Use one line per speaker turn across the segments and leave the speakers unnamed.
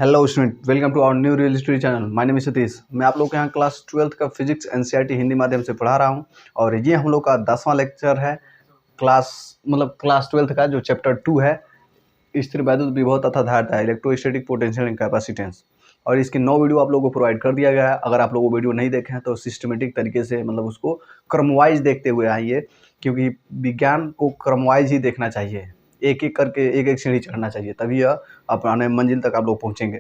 Hello student, welcome to our new real history channel. My name is Satish. मैं आप लोग के यहाँ क्लास 12th का फिजिक्स एनसीईआरटी हिंदी माध्यम से पढ़ा रहा हूँ और ये हम लोग का 10वां लेक्चर है। क्लास 12th का जो चैप्टर 2 है, स्थिर वैद्युत विभव तथा धारिता, इलेक्ट्रोस्टैटिक पोटेंशियल एंड कैपेसिटेंस। और इसके 9 वीडियो आप लोगों को प्रोवाइड कर दिया गया है। अगर आप लोग वो वीडियो नहीं देखे हैं तो सिस्टमेटिक तरीके से उसको क्रमवाइज देखते हुए आइए, क्योंकि विज्ञान को क्रमवाइज ही देखना चाहिए। एक एक करके एक एक सीढ़ी चढ़ना चाहिए, तभी यह अपने मंजिल तक आप लोग पहुँचेंगे,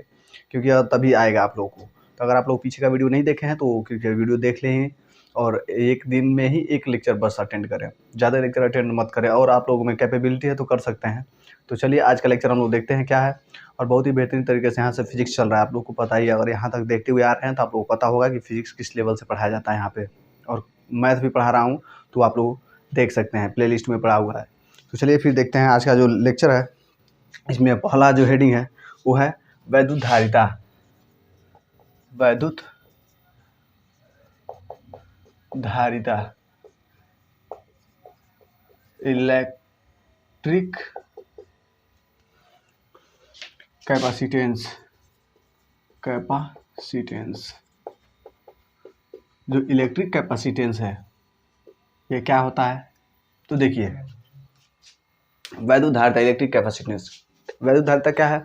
क्योंकि यह तभी आएगा आप लोगों को। तो अगर आप लोग पीछे का वीडियो नहीं देखे हैं तो वीडियो देख लें और एक दिन में ही एक लेक्चर बस अटेंड करें, ज़्यादा लेक्चर अटेंड मत करें। और आप लोगों में कैपेबिलिटी है तो कर सकते हैं। तो चलिए आज का लेक्चर हम लोग देखते हैं क्या है। और बहुत ही बेहतरीन तरीके से यहाँ से फिजिक्स चल रहा है, आप लोग को पता ही है। अगर यहाँ तक देखते हुए आ रहे हैं तो आप लोग को पता होगा कि फिजिक्स किस लेवल से पढ़ाया जाता है यहाँ पे। और मैथ भी पढ़ा रहा हूँ, तो आप लोग देख सकते हैं, प्ले लिस्ट में पढ़ा हुआ है। तो चलिए फिर देखते हैं आज का जो लेक्चर है। इसमें पहला जो हेडिंग है वो है वैद्युत धारिता। वैद्युत धारिता, इलेक्ट्रिक कैपेसिटेंस। जो इलेक्ट्रिक कैपेसिटेंस है ये क्या होता है? तो देखिए, वैद्युत धारिता, इलेक्ट्रिक कैपेसिटेंस। वैद्युत धारिता क्या है?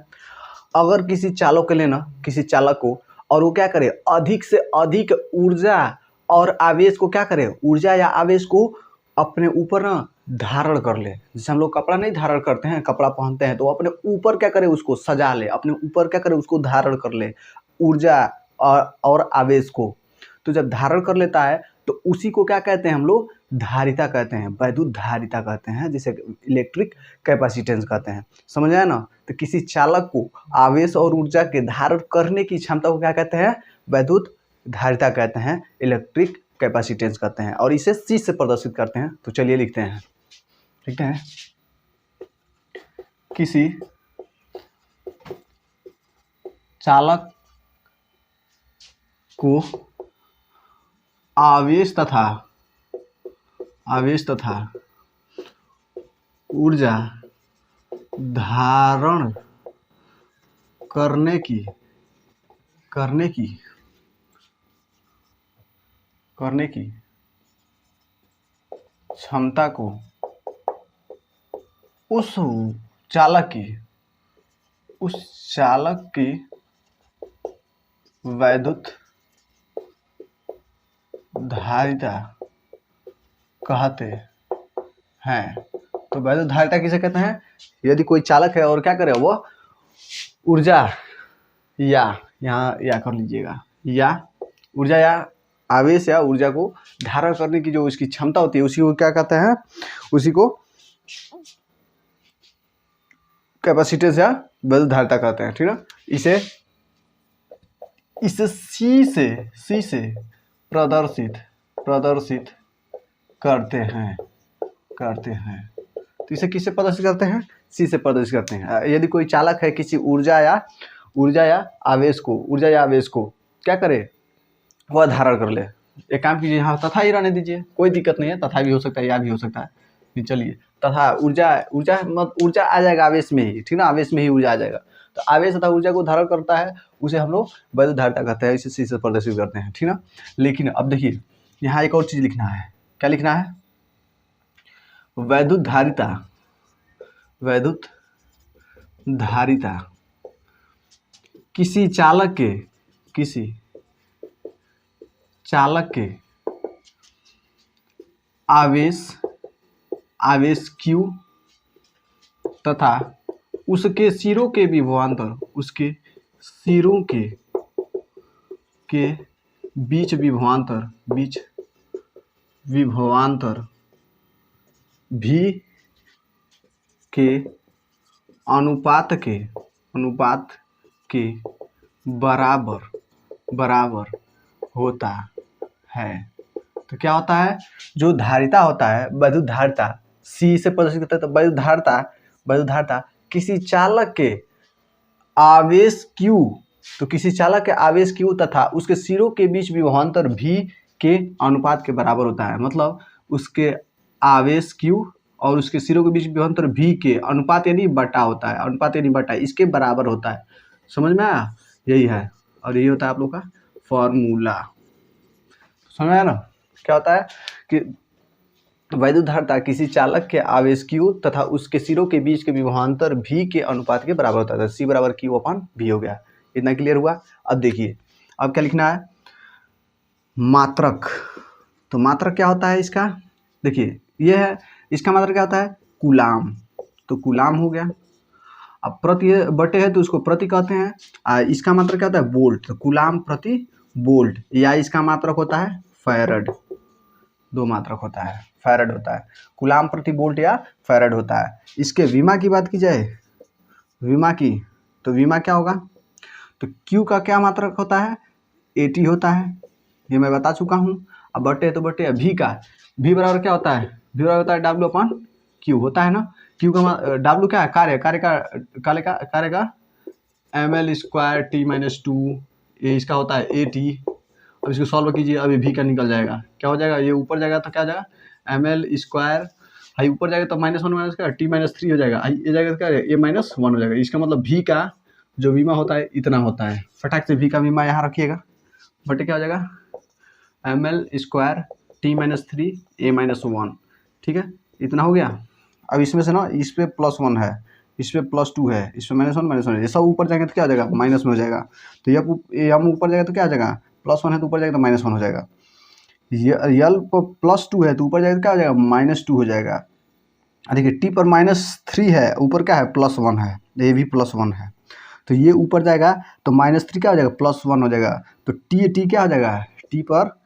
अगर किसी चालक के लिए किसी चालक को, और वो क्या करे, अधिक से अधिक ऊर्जा और आवेश को क्या करे, ऊर्जा या आवेश को अपने ऊपर धारण कर ले। जैसे हम लोग कपड़ा नहीं धारण करते हैं, कपड़ा पहनते हैं, तो अपने ऊपर क्या करे, उसको सजा ले, अपने ऊपर क्या करे, उसको धारण कर ले, ऊर्जा और आवेश को। तो जब धारण कर लेता है तो उसी को क्या कहते हैं हम लोग? धारिता कहते हैं, वैद्युत धारिता कहते हैं, जिसे इलेक्ट्रिक कैपेसिटेंस कहते हैं। समझ आया ना? तो किसी चालक को आवेश और ऊर्जा के धारण करने की क्षमता को क्या कहते हैं? वैद्युत धारिता कहते हैं, इलेक्ट्रिक कैपेसिटेंस कहते हैं। और इसे C से प्रदर्शित करते हैं। तो चलिए लिखते हैं, किसी चालक को आवेश तथा ऊर्जा धारण करने की क्षमता को उस चालक की वैद्युत धारिता कहते हैं। तो वैद्युत धारिता किसे कहते हैं? यदि कोई चालक है और क्या करे, वो ऊर्जा या यहाँ कर लीजिएगा, या ऊर्जा या आवेश या ऊर्जा को धारण करने की जो उसकी क्षमता होती है, उसी को क्या कहते हैं? उसी को कैपेसिटेंस या वैद्युत धारिता कहते हैं। ठीक ना? इसे C से प्रदर्शित करते हैं। तो इसे किससे प्रदर्शित करते हैं? C से प्रदर्शित करते हैं। यदि कोई चालक है, किसी ऊर्जा या आवेश को क्या करे, वह धारण कर ले। एक काम कीजिए, यहाँ तथा ही रहने दीजिए, कोई दिक्कत नहीं है, तथा भी हो सकता है, या भी हो सकता है। चलिए, तथा ऊर्जा आ जाएगा आवेश में ही। ठीक ना? आवेश में ही ऊर्जा आ जाएगा। तो आवेश तथा ऊर्जा को धारण करता है, उसे हम लोग वैद्युत धारिता कहते हैं। इसे C से प्रदर्शित करते हैं। ठीक ना? लेकिन अब देखिए, यहाँ एक और चीज लिखना है। क्या लिखना है? वैद्युत धारिता किसी चालक के आवेश Q तथा उसके सिरों के बीच विभवांतर V के अनुपात के बराबर होता है। तो क्या होता है? जो धारिता होता है, वैद्युत धारिता, C से प्रदर्शित करता है। तो वैद्युत धारिता किसी चालक के आवेश Q, तो किसी चालक के आवेश Q तथा उसके सिरों के बीच विभवांतर V के अनुपात के बराबर होता है। मतलब उसके आवेश Q और उसके सिरों के बीच विभवांतर V के अनुपात यानी बटा होता है, इसके बराबर होता है। समझ में आया, यही है। और यही होता है आप लोग का फॉर्मूला, समझ में आया ना। क्या होता है कि वैद्युत धारिता किसी चालक के आवेश Q तथा उसके सिरों के बीच के विभवांतर V के अनुपात के बराबर होता है। C बराबर Q/V हो गया। इतना क्लियर हुआ। अब देखिए, अब क्या लिखना है, मात्रक। तो मात्रक क्या होता है इसका, देखिए ये है, इसका मात्रक क्या होता है, कूलाम। तो कूलाम हो गया। अब प्रति बटे है तो उसको प्रति कहते हैं। इसका मात्रक क्या होता है, वोल्ट। तो कूलाम प्रति वोल्ट, या इसका मात्रक होता है फैरड। दो मात्रक होता है, फैरड होता है, कूलाम प्रति वोल्ट या फैरड होता है। इसके विमा की बात की जाए, विमा की, तो विमा क्या होगा, तो Q का क्या मात्रक होता है, AT होता है, ये मैं बता चुका हूँ। अब बटे तो बटे V का, V बराबर क्या होता है, V बराबर होता है W/Q होता है ना। Q का W क्या है, कार्य का ml² T-2, ये इसका होता है AT। अब इसको सॉल्व कीजिए, अभी V का निकल जाएगा, क्या हो जाएगा, ये ऊपर जाएगा तो क्या हो जाएगा ml², हाई ऊपर जाएगा तो -1 T-3 हो जाएगा, ये जाएगा तो क्या है, ये -1 हो जाएगा। इसका मतलब V का जो बीमा होता है इतना होता है। फटाक से V का बीमा यहाँ रखिएगा, बटे क्या हो जाएगा ml² T-3 A-1, ठीक है, इतना हो गया। अब इसमें से ना, इस पे +1 है, इस पे +2 है, इस पे -1 है, ये सब ऊपर जाएगा तो क्या हो जाएगा, माइनस में हो जाएगा। तो ये हम ऊपर जाएगा तो क्या हो जाएगा, +1 है तो ऊपर जाएगा तो -1 हो जाएगा। ये यल पर +2 है तो ऊपर जाएगा तो क्या हो जाएगा, -2 हो जाएगा। देखिए T पर -3 है, ऊपर क्या है, +1 है, ये भी +1 है, तो ये ऊपर जाएगा तो -3 क्या हो जाएगा, +1 हो जाएगा। तो T क्या हो जाएगा, T पर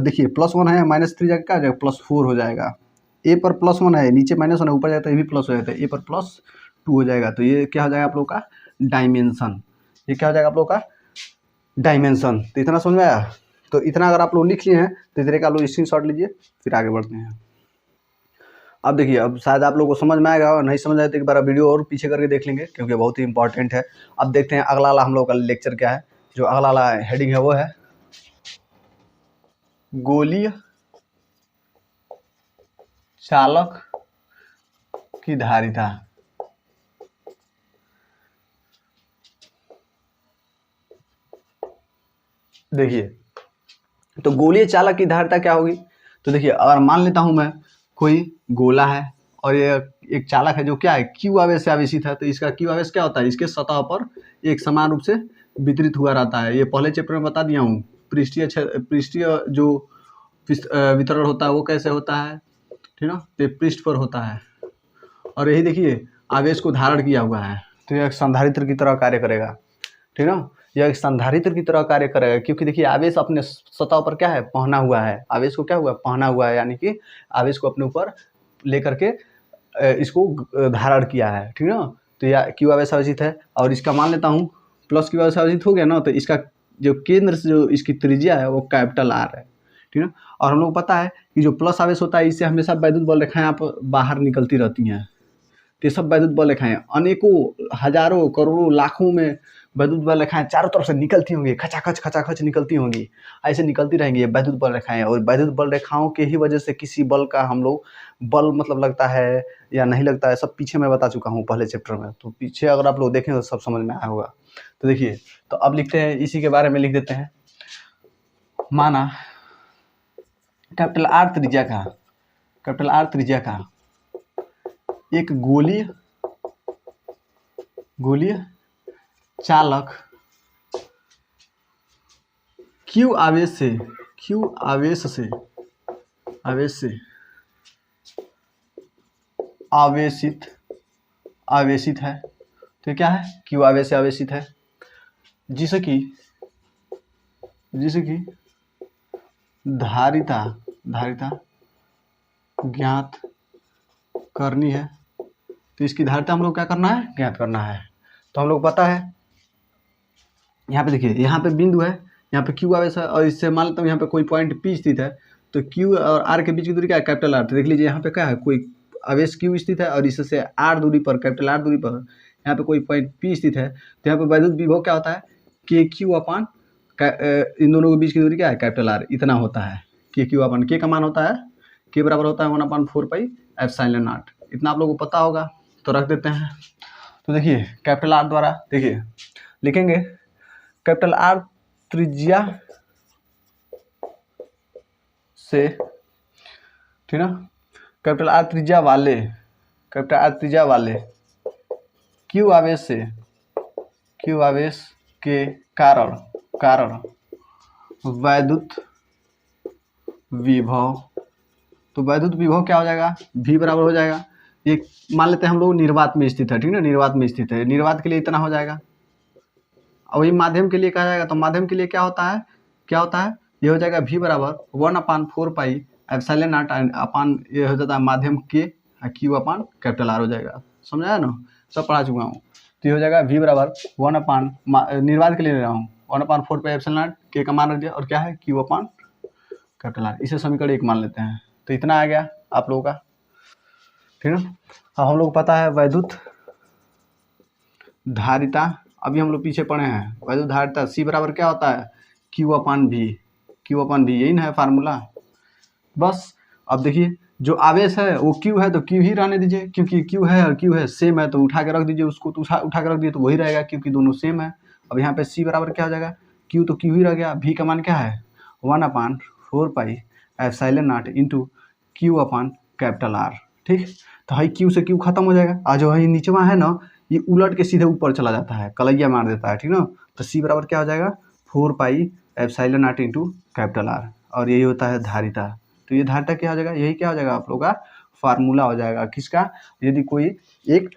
देखिए +1 है, -3 जाएगा क्या हो जाएगा, +4 हो जाएगा। A पर +1 है, नीचे -1 है, ऊपर जाएगा तो ये भी प्लस हो जाता है, A पर +2 हो जाएगा। तो ये क्या हो जाएगा आप लोग का डायमेंशन, ये क्या हो जाएगा आप लोग का डायमेंशन। तो इतना समझ में आया। तो इतना अगर आप लोग लिख लिए हैं तो इतने का आप लोग स्क्रीनशॉट लीजिए, फिर आगे बढ़ते हैं। अब देखिए, अब शायद आप लोगों को समझ में आएगा, और नहीं समझ आए तो एक बार वीडियो और पीछे करके देख लेंगे, क्योंकि बहुत ही इंपॉर्टेंट है। अब देखते हैं अगला वाला हम लोग का लेक्चर क्या है। जो अगला वाला हेडिंग है वो है गोलीय चालक की धारिता। देखिए, तो गोलीय चालक की धारिता क्या होगी। तो देखिए, अगर मान लेता हूं मैं कोई गोला है और ये एक चालक है जो क्या है, Q आवेश से आवेशित है, तो इसका Q आवेश क्या होता है, इसके सतह पर एक समान रूप से वितरित हुआ रहता है। ये पहले चैप्टर में बता दिया हूँ। पृष्ठीय जो वितरण होता है वो कैसे होता है, ठीक ना, तो पृष्ठ पर होता है। और यही देखिए, आवेश को धारण किया हुआ है, तो यह एक संधारित्र की तरह कार्य करेगा, ठीक ना, यह एक संधारित्र की तरह कार्य करेगा। क्योंकि देखिए, आवेश अपने सतह पर क्या है, पहना हुआ है, आवेश को क्या हुआ, पहना हुआ है, यानी कि आवेश को अपने ऊपर लेकर के इसको धारण किया है, ठीक ना। तो यह Q आवेश आवेशित है, और इसका मान लेता हूँ +Q आवेश आवेशित हो गया ना, तो इसका जो केंद्र से जो इसकी त्रिज्या है वो कैपिटल R है, ठीक ना। और हम लोग पता है कि जो प्लस आवेश होता है, इससे हमेशा वैद्युत बल रेखाएं आप बाहर निकलती रहती हैं। तो ये सब वैद्युत बल रेखाएं अनेकों, हजारों, करोड़ों, लाखों में वैद्युत बल रेखाएं चारों तरफ से निकलती होंगी, खचाखच निकलती होंगी, ऐसे निकलती रहेंगी ये वैद्युत बल रेखाएं। और वैद्युत बल रेखाओं के ही वजह से किसी बल का हम लोग बल मतलब लगता है या नहीं लगता है, सब पीछे मैं बता चुका हूँ पहले चैप्टर में। तो पीछे अगर आप लोग देखें तो सब समझ में आया होगा। तो देखिए, तो अब लिखते हैं, इसी के बारे में लिख देते हैं। माना कैपिटल R त्रिज्या का एक गोलीय चालक Q आवेश से आवेशित है। तो क्या है, Q आवेश से आवेशित है, जिसे कि धारिता ज्ञात करनी है। तो इसकी धारिता हम लोग क्या करना है, ज्ञात करना है। तो हम लोग पता है, यहाँ पे देखिए, यहाँ पे बिंदु है, यहाँ पे Q आवेश है, और इससे मान लेता हूँ यहाँ पे कोई पॉइंट P स्थित है। तो Q और R के बीच की दूरी क्या है, कैपिटल R। तो देख लीजिए, यहाँ पे क्या है, कोई आवेश Q स्थित है, और इससे R दूरी पर, कैपिटल R दूरी पर यहाँ पे कोई पॉइंट P स्थित है। तो यहाँ पे वैद्युत विभव क्या होता है, KQ/, इन दोनों के बीच की दूरी क्या है, कैपिटल R, इतना होता है। KQ/, K का मान होता है, K बराबर होता है 1/4 पाई एप्सिलॉन नॉट। इतना आप लोगों को पता होगा, तो रख देते हैं। तो देखिए कैपिटल आर द्वारा देखिए लिखेंगे कैपिटल आर त्रिज्या से, ठीक ना, कैपिटल आर त्रिज्या वाले क्यू आवेश के कारण वैद्युत विभव, तो वैद्युत विभव क्या हो जाएगा, V बराबर हो जाएगा, ये मान लेते हैं हम लोग निर्वात में स्थित है, ठीक ना, निर्वात में स्थित है, निर्वात के लिए इतना हो जाएगा। और वही माध्यम के लिए कहा जाएगा, तो माध्यम के लिए क्या होता है ये हो जाएगा V बराबर 1/4 पाई एप्सिलॉन नॉट अपान, ये हो जाता है माध्यम के Q अपान कैपिटल R हो जाएगा। समझाया ना, सब पढ़ा चुका हूँ। तो ये हो जाएगा V बराबर 1 निर्वात के लिए ले रहा हूँ 1/4 पाई एप्सिलॉन नॉट के का मान रख दिया, और क्या है Q अपान कैपिटल R, इसे समीकरण 1 मान लेते हैं। तो इतना आ गया आप लोगों का, ठीक है। अब हम लोग पता है वैद्युत धारिता, अभी हम लोग पीछे पढ़े हैं, वैद्युत धारिता C बराबर क्या होता है Q अपान V, यही ना है फार्मूला। बस अब देखिए जो आवेश है वो Q है तो Q ही रहने दीजिए, क्योंकि Q है और Q है सेम है, तो उठा के रख दीजिए उसको, तो उठा के रख दिए तो वही रहेगा क्योंकि दोनों सेम है। अब यहाँ पे C बराबर क्या हो जाएगा, Q तो Q ही रह गया, V का मान क्या है 1/4 pi epsilon not into Q upon capital R, ठीक। तो हाई Q से Q खत्म हो जाएगा, और जो है नीचे है ना ये उलट के सीधे ऊपर चला जाता है, कलैया मार देता है, ठीक ना। तो C बराबर क्या हो जाएगा 4 pi epsilon not into capital R, और यही होता है धारिता। तो ये धारिता क्या हो जाएगा, यही क्या हो जाएगा आप लोग का फार्मूला हो जाएगा किसका, यदि कोई एक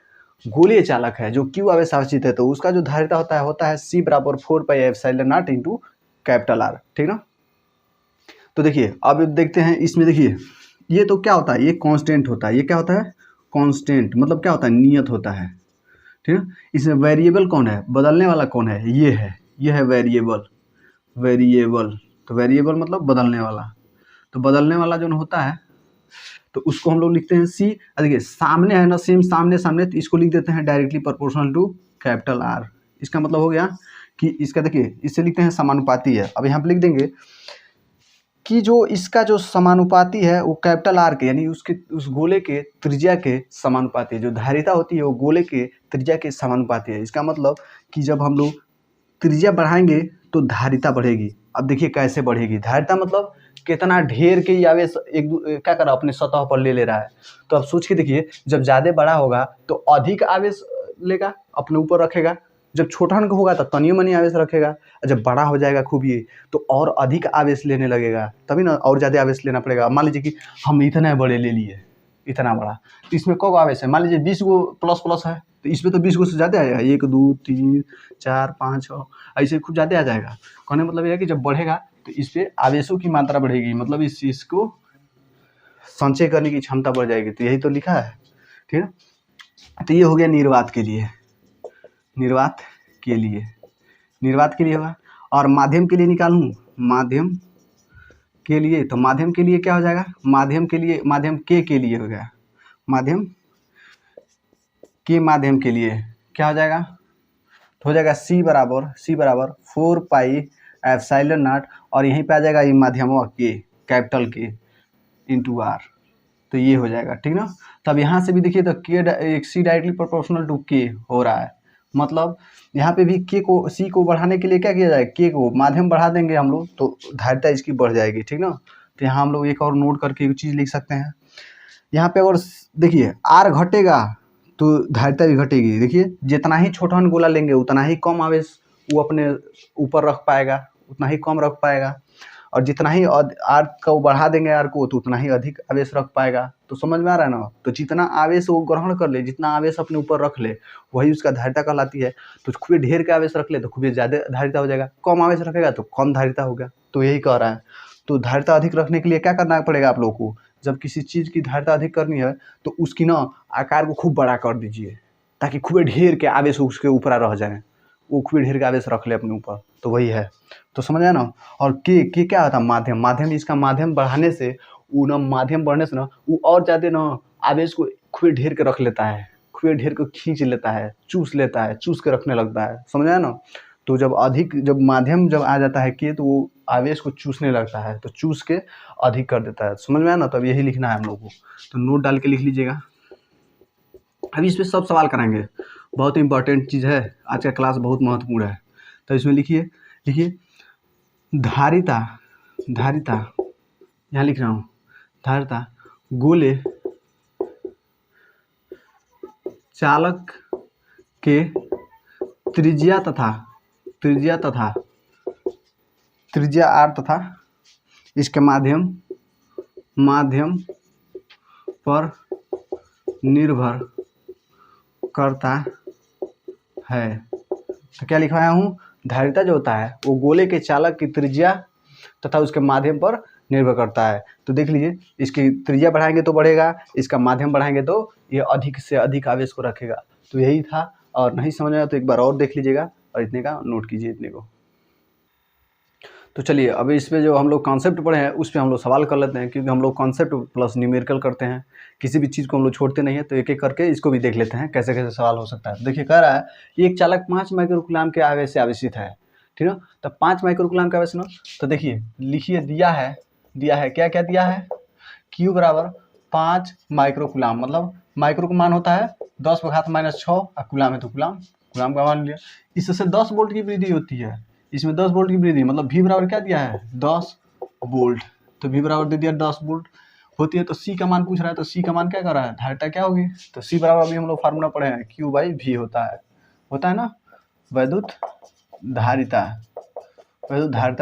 गोलीय चालक है जो Q आवेश आवेशित है तो उसका जो धारिता होता है C बराबर 4 pi epsilon not into capital R, ठीक ना। तो देखिए अब देखते हैं इसमें, देखिए ये तो क्या होता है, ये कांस्टेंट होता है, ये क्या होता है कांस्टेंट, मतलब क्या होता है नियत होता है, ठीक है। इसमें वेरिएबल कौन है, बदलने वाला कौन है, ये है वेरिएबल, तो वेरिएबल मतलब बदलने वाला, तो बदलने वाला जो होता है तो उसको हम लोग लिखते हैं C। देखिए सामने है ना सेम सामने, तो इसको लिख देते हैं directly proportional to capital R। इसका मतलब हो गया कि इसका देखिए इससे लिखते हैं समानुपाती है। अब यहाँ पे लिख देंगे कि जो इसका जो समानुपाती है वो कैपिटल R के, यानी उसके उस गोले के त्रिज्या के समानुपाती है, जो धारिता होती है वो गोले के त्रिज्या के समानुपाती है। इसका मतलब कि जब हम लोग त्रिज्या बढ़ाएंगे तो धारिता बढ़ेगी। अब देखिए कैसे बढ़ेगी धारिता, मतलब कितना ढेर के ही आवेश क्या कर रहा है अपने सतह पर ले रहा है। तो अब सोच के देखिए जब ज़्यादा बड़ा होगा तो अधिक आवेश लेगा अपने ऊपर रखेगा, जब छोटा होगा तो तनियो मनी आवेश रखेगा, जब बड़ा हो जाएगा खूब ये तो और अधिक आवेश लेने लगेगा, तभी ना और ज़्यादा आवेश लेना पड़ेगा। मान लीजिए कि हम इतने बड़े ले लिए, इतना बड़ा, तो इसमें कौ आवेश है, मान लीजिए 20 गो प्लस है, तो इसमें तो 20 गो से ज़्यादा आएगा, 1 2 3 4 5 6 ऐसे खूब ज़्यादा आ जाएगा। कहने मतलब यह कि जब बढ़ेगा तो इस पर आवेशों की मात्रा बढ़ेगी, मतलब इस चीज़ को संचय करने की क्षमता बढ़ जाएगी। तो यही तो लिखा है, ठीक है। तो ये हो गया निर्वात के लिए होगा। और माध्यम के लिए निकालूं, माध्यम के लिए, तो माध्यम के लिए क्या हो जाएगा, माध्यम के लिए हो गया, माध्यम के लिए क्या हो जाएगा, तो हो जाएगा C बराबर 4 पाई एप्सिलॉन नॉट, और यहीं पे आ जाएगा ये माध्यम के कैपिटल के इंटू R, तो ये हो जाएगा, ठीक ना। तब यहाँ से भी देखिए तो C directly proportional to K हो रहा है, मतलब यहाँ पे भी C को बढ़ाने के लिए क्या किया जाए, K को माध्यम बढ़ा देंगे हम लोग तो धारिता इसकी बढ़ जाएगी, ठीक ना। तो यहाँ हम लोग एक और नोट करके एक चीज़ लिख सकते हैं, यहाँ पे अगर देखिए R घटेगा तो धारिता भी घटेगी। देखिए जितना ही छोटा गोला लेंगे उतना ही कम आवेश वो अपने ऊपर रख पाएगा, उतना ही कम रख पाएगा, और जितना ही R को बढ़ा देंगे R को तो उतना ही अधिक आवेश रख पाएगा। तो समझ में आ रहा है ना, तो जितना आवेश वो ग्रहण कर ले, जितना आवेश अपने ऊपर रख ले वही उसका धारिता कहलाती है। तो खूब ढेर का आवेश रख ले तो खूब ज़्यादा धारिता हो जाएगा, कम आवेश रखेगा तो कम धारिता होगा। तो यही कह रहा है। तो धारिता अधिक रखने के लिए क्या करना पड़ेगा आप लोगों को, जब किसी चीज़ की धारिता अधिक करनी है तो उसकी ना आकार को खूब बड़ा कर दीजिए, ताकि खूब ढेर के आवेश उसके ऊपर रह जाए, वो खूब ढेर के आवेश रख ले अपने ऊपर। तो वही है, तो समझ आया ना। और के क्या होता है, माध्यम, इसका माध्यम बढ़ाने से वो ना माध्यम बढ़ने से ना वो और ज़्यादा ना आवेश को खूब ढेर के रख लेता है, खूब ढेर को खींच लेता है, चूस लेता है, चूस के रखने लगता है, समझ आया ना। तो जब माध्यम जब आ जाता है के तो वो आवेश को चूसने लगता है, तो चूस के अधिक कर देता है, समझ में आया ना। तो अब यही लिखना है हम लोग को, तो नोट डाल के लिख लीजिएगा। अभी इस पर सब सवाल कराएंगे, बहुत इंपॉर्टेंट चीज़ है, आज का क्लास बहुत महत्वपूर्ण है। तो इसमें लिखिए धारिता यहाँ लिख रहा हूँ, धारिता गोले चालक के त्रिज्या r तथा इसके माध्यम पर निर्भर करता है। तो क्या लिखवाया हूँ, धारिता जो होता है वो गोले के चालक की त्रिज्या तथा उसके माध्यम पर निर्भर करता है। तो देख लीजिए, इसकी त्रिज्या बढ़ाएंगे तो बढ़ेगा, इसका माध्यम बढ़ाएंगे तो ये अधिक से अधिक आवेश को रखेगा। तो यही था, और नहीं समझ आया तो एक बार और देख लीजिएगा और इतने का नोट कीजिए, इतने को। तो चलिए अब इस पे जो हम लोग कॉन्सेप्ट पढ़े हैं उस पे हम लोग सवाल कर लेते हैं, क्योंकि हम लोग कॉन्सेप्ट प्लस न्यूमेरिकल करते हैं, किसी भी चीज़ को हम लोग छोड़ते नहीं है। तो एक एक करके इसको भी देख लेते हैं कैसे कैसे सवाल हो सकता है। देखिए, कह रहा है एक चालक 5 माइक्रोकूलम के आवेश से आवेशित है, ठीक है। तो 5 माइक्रोकूलम के आवेश ना, तो देखिए लिखिए, दिया है क्या क्या दिया है, Q बराबर 5 माइक्रोकूलम, मतलब माइक्रो का मान होता है 10⁻⁻⁶, और कूलम है तो कूलम का मान लिया। इससे 10 वोल्ट की वृद्धि होती है, इसमें 10 वोल्ट की वृद्धि, मतलब V बराबर क्या दिया है 10 वोल्ट। तो V बराबर दे दिया 10 वोल्ट होती है। तो C का मान पूछ रहा है, तो C का मान क्या कर रहा है, धारिता क्या होगी। तो C बराबर अभी हम लोग फार्मूला पढ़े हैं, Q/V होता है ना, वैद्युत धारिता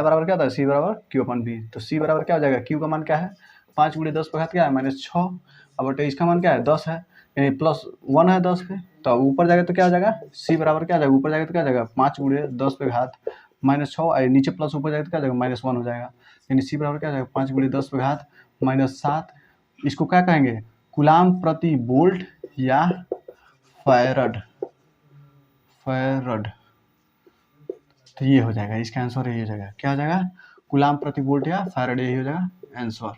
बराबर क्या होता है, C बराबर Q/V। तो C बराबर क्या हो जाएगा, Q का मान क्या है 5 × 10 क्या है -6, अब इसका मान क्या है 10 है, यानी +1 है 10 पे। तो ऊपर जाएगा तो क्या हो जाएगा, C बराबर क्या हो जाएगा, ऊपर जाएगा तो क्या हो जाएगा 5 × 10 -6, नीचे प्लस ऊपर जाएगा तो क्या हो जाएगा -1 हो जाएगा, यानी C बराबर क्या हो जाएगा 5 × 10 -7। इसको क्या कहेंगे, कूलम प्रति वोल्ट या फैरड। तो ये हो जाएगा, इसका आंसर यही हो जाएगा, क्या हो जाएगा कूलम प्रति वोल्ट या फैरड, यही हो जाएगा आंसर।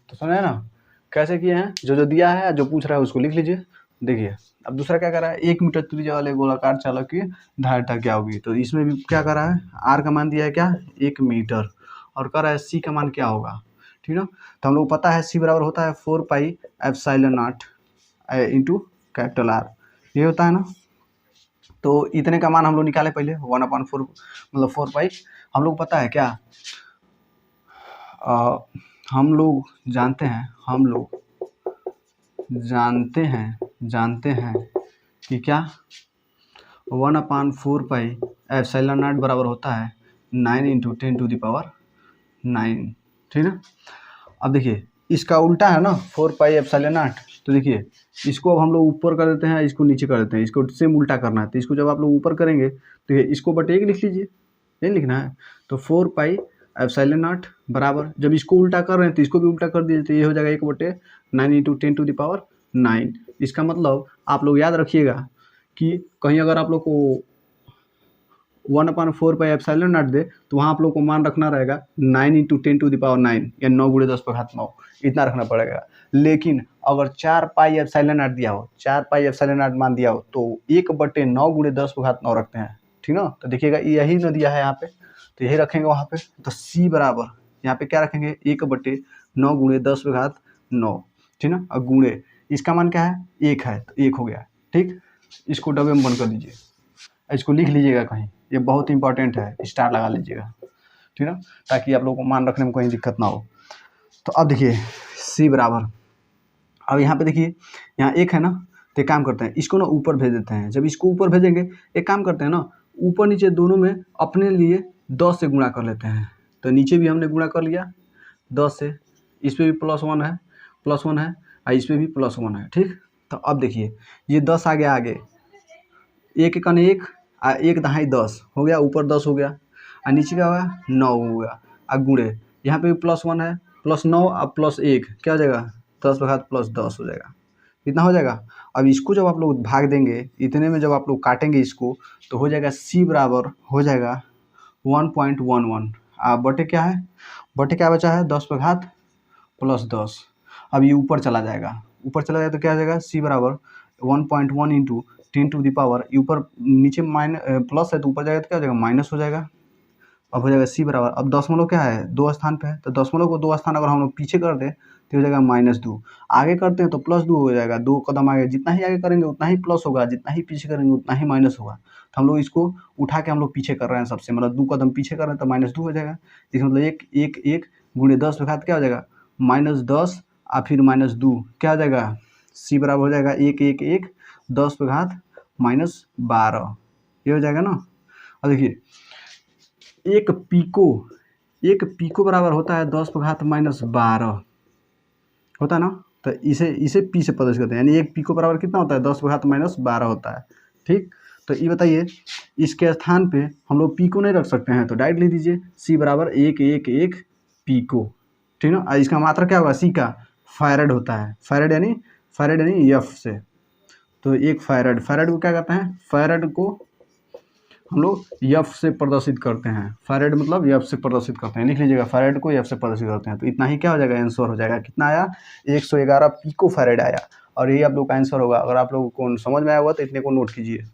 तो समझे ना कैसे किए हैं, जो दिया है जो पूछ रहा है उसको लिख लीजिए। देखिए अब दूसरा क्या कर रहा है, 1 मीटर त्रिज्या वाले गोलाकार चालक की धारिता क्या होगी। तो इसमें भी क्या कर रहा है, R का मान दिया है क्या 1 मीटर, और कर रहा है C का मान क्या होगा, ठीक है। तो हम लोग पता है C बराबर होता है 4πε0 इंटू कैपिटल R, ये होता है ना। तो इतने का मान हम लोग निकाले पहले 1/4, मतलब 4π हम लोग पता है क्या, हम लोग जानते हैं कि क्या 1/4πε0 बराबर होता है 9 × 10⁹, ठीक है। अब देखिए इसका उल्टा है ना 4πε0, तो देखिए इसको अब हम लोग ऊपर कर देते हैं, इसको नीचे कर देते हैं, इसको सेम उल्टा करना है। तो इसको जब आप लोग ऊपर करेंगे तो ये इसको बटे 1 लिख लीजिए, नहीं लिखना है। तो 4πε0 बराबर, जब इसको उल्टा कर रहे हैं तो इसको भी उल्टा कर दीजिए, तो ये हो जाएगा 1/9 × 10⁹। इसका मतलब आप लोग याद रखिएगा कि कहीं अगर आप लोग को 1/4πε0 दे तो वहाँ आप लोग को मान रखना रहेगा 9 × 10⁹, या 9 × 10⁹, इतना रखना पड़ेगा। लेकिन अगर 4πε0 दिया हो, 4πε0 मान दिया हो, तो 1/9 × 10⁹ रखते हैं, ठीक ना। तो देखिएगा यही न दिया है यहाँ पे, तो यही रखेंगे वहाँ पे। तो C बराबर यहाँ पे क्या रखेंगे 1/9 × 10⁹, ठीक ना, और गुणे इसका मान क्या है 1 है, तो 1 हो गया, ठीक। इसको डबे में बंद कर दीजिए, इसको लिख लीजिएगा कहीं, ये बहुत इंपॉर्टेंट है, स्टार लगा लीजिएगा, ठीक है, ताकि आप लोगों को मान रखने में कोई दिक्कत ना हो। तो अब देखिए C बराबर, अब यहाँ पे देखिए यहाँ 1 है ना, तो एक काम करते हैं इसको ना ऊपर भेज देते हैं। जब इसको ऊपर भेजेंगे एक काम करते हैं ना, ऊपर नीचे दोनों में अपने लिए 10 से गुणा कर लेते हैं। तो नीचे भी हमने गुणा कर लिया 10 से, इस पर भी +1 है और इस पर भी +1 है, ठीक। तो अब देखिए ये 10 आ गया आगे, 1 × 1 1 दहाई 10 हो गया, ऊपर 10 हो गया, और नीचे क्या होगा 9 हो गया, और गुणे यहाँ पे भी +1 है, +9 और +1 क्या हो जाएगा 10⁻+10 हो जाएगा, इतना हो जाएगा। अब इसको जब आप लोग भाग देंगे, इतने में जब आप लोग काटेंगे इसको, तो हो जाएगा C बराबर हो जाएगा 1.11, बटे क्या है, बटे क्या बचा है 10⁻+10। अब ये ऊपर चला जाएगा तो क्या हो जाएगा C बराबर 1.1 × 10⁻, ऊपर नीचे प्लस है तो ऊपर जाएगा तो क्या हो जाएगा माइनस हो जाएगा। अब हो जाएगा C बराबर, अब दशमलव क्या है 2 स्थान पे है, तो दशमलव को 2 स्थान अगर हम लोग पीछे कर दें तो हो जाएगा -2। आगे करते हैं तो +2 हो जाएगा, 2 कदम आगे, जितना ही आगे करेंगे उतना ही प्लस होगा, जितना ही पीछे करेंगे उतना ही माइनस होगा। तो हम लोग इसको उठा के हम लोग पीछे कर रहे हैं सबसे, मतलब 2 कदम पीछे कर रहे हैं तो -2 हो जाएगा। इसका मतलब 1 1 1 गुणे 10 पे घात क्या हो जाएगा, -10 और फिर -2 क्या हो जाएगा, c बराबर हो जाएगा 1 1 1 10 पे घात -12, ये हो जाएगा ना। अब देखिए एक पीको बराबर होता है 10 पे घात -12 होता है ना। तो इसे पी से प्रदर्शित करते हैं, यानी एक पीको बराबर कितना होता है, 10 पे घात -12 होता है। ठीक, तो ये बताइए इसके स्थान पे हम लोग पीको नहीं रख सकते हैं, तो डायरेक्ट लिख दीजिए c बराबर 1 1 1 पीको। ठीक ना, इसका मात्रा क्या होगा, c का फैरड होता है, फैरड यानी एफ से। तो एक फैरड को क्या कहते हैं, फैरड को हम लोग एफ से प्रदर्शित करते हैं, फैरड मतलब एफ से प्रदर्शित करते हैं, लिख लीजिएगा फैरड को एफ से प्रदर्शित करते हैं। तो इतना ही क्या हो जाएगा, आंसर हो जाएगा, कितना आया, 111 पीको फैरड आया, और यही आप लोग का आंसर होगा। अगर आप लोगों को समझ में आया हुआ तो इतने को नोट कीजिए।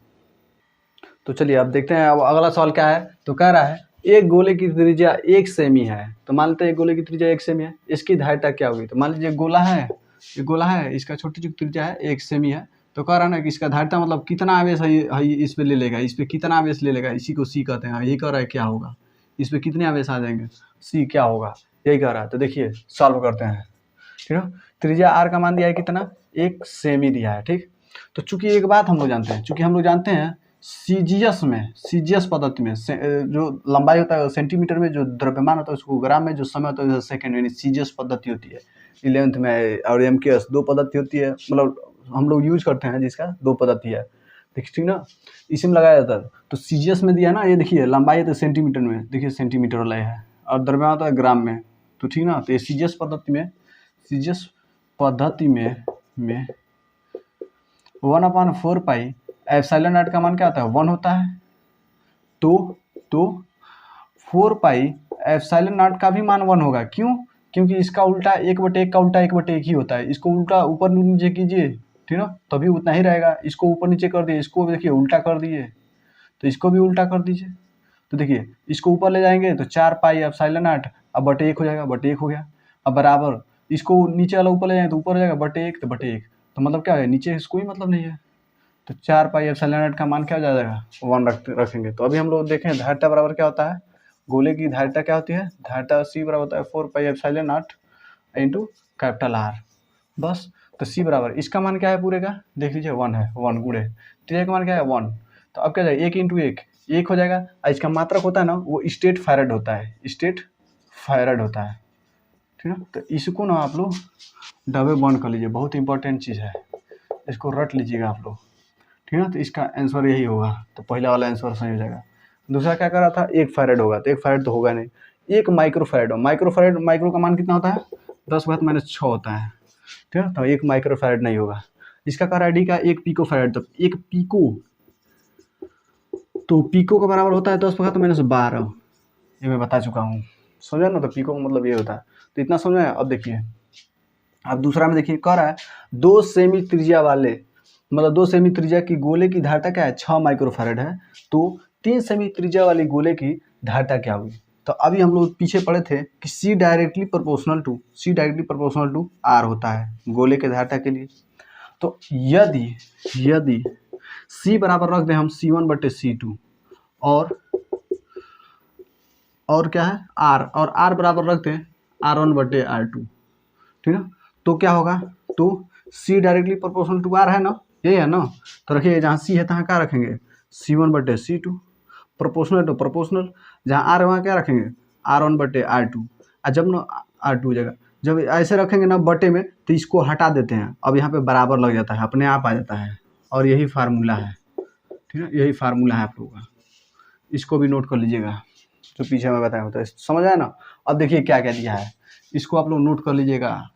तो चलिए अब देखते हैं, अब अगला सवाल क्या है। तो कह रहा है एक गोले की त्रिज्या 1 सेमी है, तो मान लेते हैं एक गोले की त्रिज्या 1 सेमी है, इसकी धारिता क्या होगी। तो मान लीजिए गोला है, ये गोला है, इसका छोटी सी त्रिज्या है 1 सेमी है, तो कह रहा है ना कि इसका धारिता मतलब कितना आवेश है इस पे ले लेगा, इस पे कितना आवेश ले लेगा, इसी को सी कहते हैं। यही कह रहा है क्या होगा, इस पे कितने आवेश आ जाएंगे, सी क्या होगा, यही कह रहा है। तो देखिए सॉल्व करते हैं। ठीक है, त्रिज्या आर का मान दिया है कितना, 1 सेमी दिया है। ठीक, तो चूंकि एक बात हम लोग जानते हैं, सीजीएस पद्धति में जो लंबाई होता है सेंटीमीटर में, जो द्रव्यमान होता है उसको ग्राम में, जो समय होता है सेकंड, यानी सीजीएस पद्धति होती है 11th में। और एमकेएस 2 पद्धति होती है, मतलब हम लोग यूज करते हैं जिसका 2 पद्धति है, ठीक ना, इसी में लगाया जाता है। तो सीजीएस में दिया है ना, ये देखिए लंबाई है तो सेंटीमीटर में, देखिए सेंटीमीटर वाला है, और द्रव्यमान होता है ग्राम में, तो ठीक ना। तो ये सीजीएस पद्धति में 1/4 पाई एप्सिलॉन नॉट का मान क्या होता है, 1 होता है। तो 4 पाई एप्सिलॉन नॉट का भी मान 1 होगा, क्यों, क्योंकि इसका उल्टा 1/1 का उल्टा 1/1 ही होता है। इसको उल्टा ऊपर नीचे कीजिए, ठीक ना, तभी उतना ही रहेगा। इसको ऊपर नीचे कर दिए, इसको देखिए उल्टा कर दिए, तो इसको भी उल्टा कर दीजिए। तो देखिए इसको ऊपर ले जाएंगे तो 4 पाई एप्सिलॉन नॉट, अब बटे 1 हो जाएगा, बटे 1 हो गया। अब बराबर इसको नीचे वाला ऊपर ले जाएंगे तो ऊपर हो जाएगा बटे 1, तो बटे 1, तो मतलब क्या है, नीचे इसको कोई मतलब नहीं है। तो 4 पाई एप्सिलॉन नॉट का मान क्या हो जाएगा, 1 रखेंगे। तो अभी हम लोग देखें धारिता बराबर क्या होता है, गोले की धारिता क्या होती है, धारिता सी बराबर होता है 4 pi epsilon not into capital R, बस। तो सी बराबर इसका मान क्या है पूरे का, देख लीजिए 1 है, 1 गुणे टी का मान क्या है 1, तो अब क्या जाएगा 1 इंटू 1 हो जाएगा। और इसका मात्रक होता है ना, वो स्टेट फैरड होता है, ठीक है। तो इसको ना आप लोग डबल बॉन्ड कर लीजिए, बहुत इंपॉर्टेंट चीज़ है, इसको रट लीजिएगा आप लोग, ठीक है। तो इसका आंसर यही होगा, तो पहला वाला आंसर सही हो जाएगा। दूसरा क्या कर रहा था, 1 फैरड होगा, तो 1 फैरड तो होगा नहीं, 1 माइक्रो फैरड हो, माइक्रो का मान कितना होता है, 10⁻⁻6 होता है, ठीक है। तो 1 माइक्रो फैरड नहीं होगा। इसका कह रहा है डी का 1 पिको फैरड, तो 1 पिको का बराबर होता है 10⁻12, ये मैं बता चुका हूँ, समझा ना। तो पिको का मतलब ये होता है, तो इतना समझ में। अब देखिए, अब दूसरा में देखिए कह रहा है 2 सेमी त्रिज्या वाले, मतलब 2 सेमी त्रिज्या की गोले की धारिता क्या है, 6 माइक्रोफैरड है, तो 3 सेमी त्रिज्या वाली गोले की धारिता क्या हुई। तो अभी हम लोग पीछे पढ़े थे कि C directly proportional to R होता है गोले के धारिता के लिए। तो यदि C बराबर रख दें हम C1/C2 और क्या है R, और R बराबर रख दें R1/R2, ठीक है। तो क्या होगा, तो C directly proportional to R है ना, यही है ना। तो रखिए जहाँ C है तहाँ क्या रखेंगे, C1/C2, प्रोपोर्शनल टू प्रोपोर्शनल, जहाँ R है वहाँ क्या रखेंगे R1/R2, और जब ना R2 हो जाएगा, जब ऐसे रखेंगे ना बटे में, तो इसको हटा देते हैं, अब यहाँ पे बराबर लग जाता है, अपने आप आ जाता है, और यही फार्मूला है, ठीक है, यही फार्मूला है आप लोगों का, इसको भी नोट कर लीजिएगा, जो पीछे में बताया होता है, समझ आया ना। अब देखिए क्या क्या दिया है, इसको आप लोग नोट कर लीजिएगा।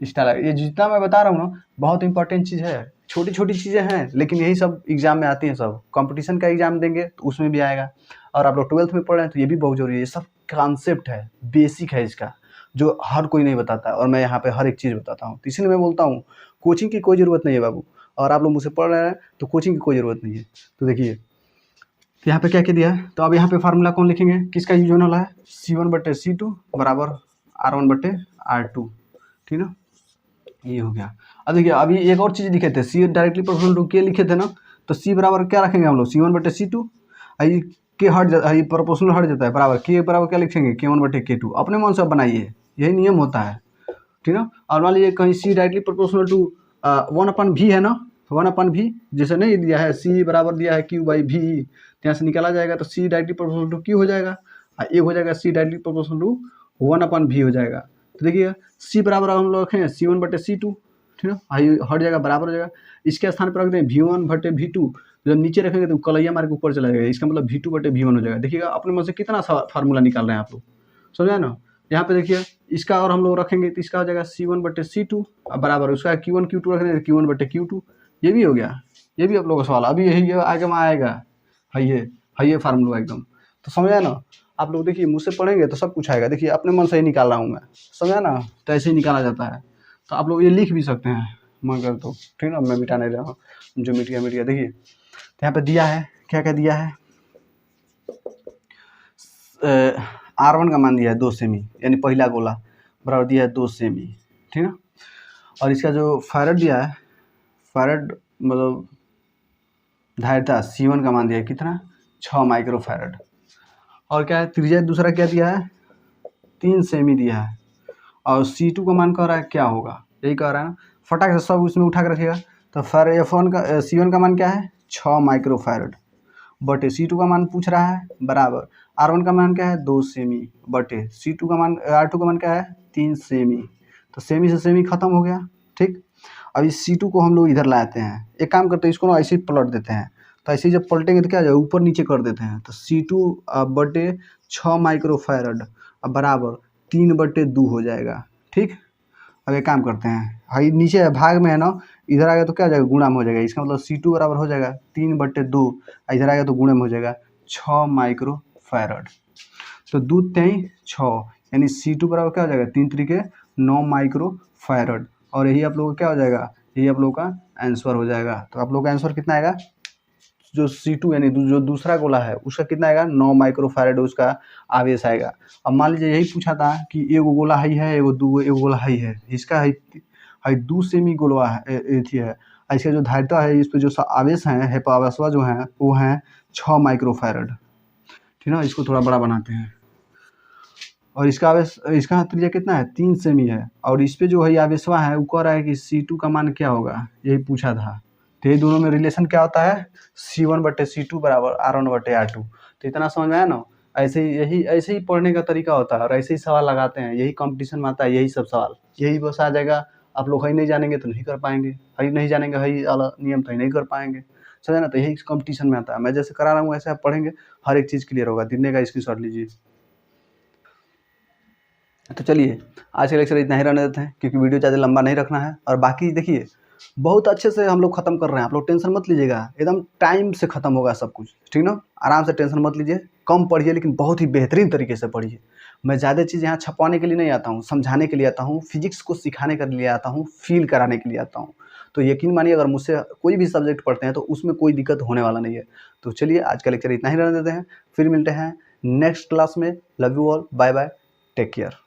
ये जितना मैं बता रहा हूँ ना, बहुत इंपॉर्टेंट चीज़ है, छोटी छोटी चीज़ें हैं, लेकिन यही सब एग्जाम में आती हैं, सब कंपटीशन का एग्जाम देंगे तो उसमें भी आएगा, और आप लोग 12th में पढ़ रहे हैं तो ये भी बहुत जरूरी है। ये सब कॉन्सेप्ट है, बेसिक है इसका, जो हर कोई नहीं बताता है, और मैं यहाँ पे हर एक चीज़ बताता हूँ। तो इसलिए मैं बोलता हूँ कोचिंग की कोई ज़रूरत नहीं है बाबू, और आप लोग मुझसे पढ़ रहे हैं तो कोचिंग की कोई ज़रूरत नहीं है। तो देखिए यहाँ पे क्या क्या दिया है, तो अब यहाँ पे फार्मूला कौन लिखेंगे, किसका यूज होने वाला है, C1/C2 बराबर R1/R2, ठीक ना, ये हो गया। अब देखिए अभी एक और चीज़ लिखे थे, सी डायरेक्टली प्रोपोर्शनल टू के लिखे थे ना, तो सी बराबर क्या रखेंगे हम लोग, C1/C2। आई के हट जाता है, प्रोपोर्शनल हट जाता है, बराबर के बराबर क्या लिखेंगे, K1/K2। अपने मन से बनाइए, यही नियम होता है, ठीक ना। और मान लीजिए कहीं see directly proportional to 1/V है ना, 1/V जैसे नहीं दिया है, सी बराबर दिया है Q/V, यहाँ से निकाला जाएगा तो see directly proportional to Q हो जाएगा, और ये हो जाएगा see directly proportional to 1/V हो जाएगा। तो देखिए सी बराबर हम लोग रखें C1/C2, ठीक है, आई हट जाएगा, बराबर हो जाएगा। इसके स्थान पर रख दें V1/V2, जब नीचे रखेंगे तो कलैया मार के ऊपर चला जाएगा, इसका मतलब V2/V1 हो जाएगा। देखिएगा अपने मन से कितना फार्मूला निकाल रहे हैं आप लोग, समझा ना। यहाँ पे देखिए इसका और हम लोग रखेंगे तो इसका हो जाएगा C1/C2 बराबर उसका Q1 Q2 रख देंगे Q1/Q2। ये भी हो गया, ये भी आप लोगों का सवाल। अभी यही आगे में आएगा, है ये फार्मूला एकदम। तो समझा ना आप लोग, देखिए मुझसे पढ़ेंगे तो सब कुछ आएगा। देखिए अपने मन से ही निकाल रहा हूँ मैं, समझा ना, तो ऐसे ही निकाला जाता है। तो आप लोग ये लिख भी सकते हैं मगर, तो ठीक ना, मैं मिटा नहीं रहा हूँ, जो मिट गया। देखिए तो यहाँ पे दिया है, क्या क्या दिया है, R1 का मान दिया है 2 सेमी, यानी पहला गोला बराबर दिया है 2 सेमी, ठीक है। और इसका जो फैरड दिया है, फैरड मतलब धारिता C1 का मान दिया है कितना, 6 माइक्रो फैरड। और क्या है त्रिज्या दूसरा क्या दिया है, 3 सेमी दिया है। और C2 का मान कह रहा है क्या होगा, यही कह रहा है ना, फटाक से सब उसमें उठा के रखिएगा। तो F1 का C1 का मान क्या है, 6 माइक्रो फैरड बटे C2 का मान पूछ रहा है बराबर R1 का मान क्या है, 2 सेमी बटे C2 का मान R2 का मान क्या है, 3 सेमी। तो सेमी से सेमी खत्म हो गया, ठीक। अब इस C2 को हम लोग इधर लाते हैं, एक काम करते हैं इसको ना ऐसे ही पलट देते हैं। तो ऐसे ही जब पलटेंगे तो क्या हो जाएगा, ऊपर नीचे कर देते हैं। तो C2 बटे 6 माइक्रो फैरड बराबर 3/2 हो जाएगा, ठीक। अब एक काम करते हैं, हाई नीचे है भाग में है ना, इधर आ गया तो क्या हो जाएगा, गुणा में हो जाएगा। इसका मतलब C2 बराबर हो जाएगा 3/2, इधर आ गया तो गुणा में हो जाएगा 6 माइक्रो फैरड। तो 2 3 6, यानी C2 बराबर क्या हो जाएगा, 3 3 9 माइक्रो फैरड। और यही आप लोगों का क्या हो जाएगा, यही आप लोगों का आंसर हो जाएगा। तो आप लोगों का आंसर कितना आएगा, जो C2 यानी जो दूसरा गोला है उसका कितना आएगा, 9 माइक्रो फैरड उसका आवेश आएगा। अब मान लीजिए यही पूछा था कि एगो गोला हाई है, एगो गोला हाई है, इसका हाई 2 सेमी गोला है, एथी है। इसका जो धारिता है, इस पर जो आवेश है आवेशवा जो है वो है 6 माइक्रो फैरड, ठीक ना। इसको थोड़ा बड़ा बनाते हैं। और इसका आवेश, इसका त्रिज्या कितना है, 3 सेमी है। और इस पे जो है आवेशवा है वो कह रहा है कि C2 का मान क्या होगा, यही पूछा था। तो ये दोनों में रिलेशन क्या होता है, C1/C2 बराबर R1/R2। तो इतना समझ में आया ना। ऐसे ही पढ़ने का तरीका होता है, और ऐसे ही सवाल लगाते हैं, यही कंपटीशन में आता है, यही सब सवाल, यही बस आ जाएगा। आप लोग हई नहीं जानेंगे तो नहीं कर पाएंगे, हई नहीं जानेंगे हई वाला नियम तो नहीं कर पाएंगे, समझे ना। तो यही कंपटीशन में आता है, मैं जैसे करा रहा हूँ ऐसे आप पढ़ेंगे, हर एक चीज़ क्लियर होगा। दिन का स्क्रीनशॉट लीजिए। तो चलिए आज का लेक्चर इतना ही रहने देते हैं, क्योंकि वीडियो ज़्यादा लंबा नहीं रखना है। और बाकी देखिए बहुत अच्छे से हम लोग ख़त्म कर रहे हैं, आप लोग टेंशन मत लीजिएगा, एकदम टाइम से ख़त्म होगा सब कुछ, ठीक ना। आराम से टेंशन मत लीजिए, कम पढ़िए लेकिन बहुत ही बेहतरीन तरीके से पढ़िए। मैं ज़्यादा चीज़ यहाँ छपवाने के लिए नहीं आता हूँ, समझाने के लिए आता हूँ, फिजिक्स को सिखाने के लिए आता हूँ, फील कराने के लिए आता हूँ। तो यकीन मानिए अगर मुझसे कोई भी सब्जेक्ट पढ़ते हैं तो उसमें कोई दिक्कत होने वाला नहीं है। तो चलिए आज का लेक्चर इतना ही रहने देते हैं, फिर मिलते हैं नेक्स्ट क्लास में। Love you all, bye bye, take care.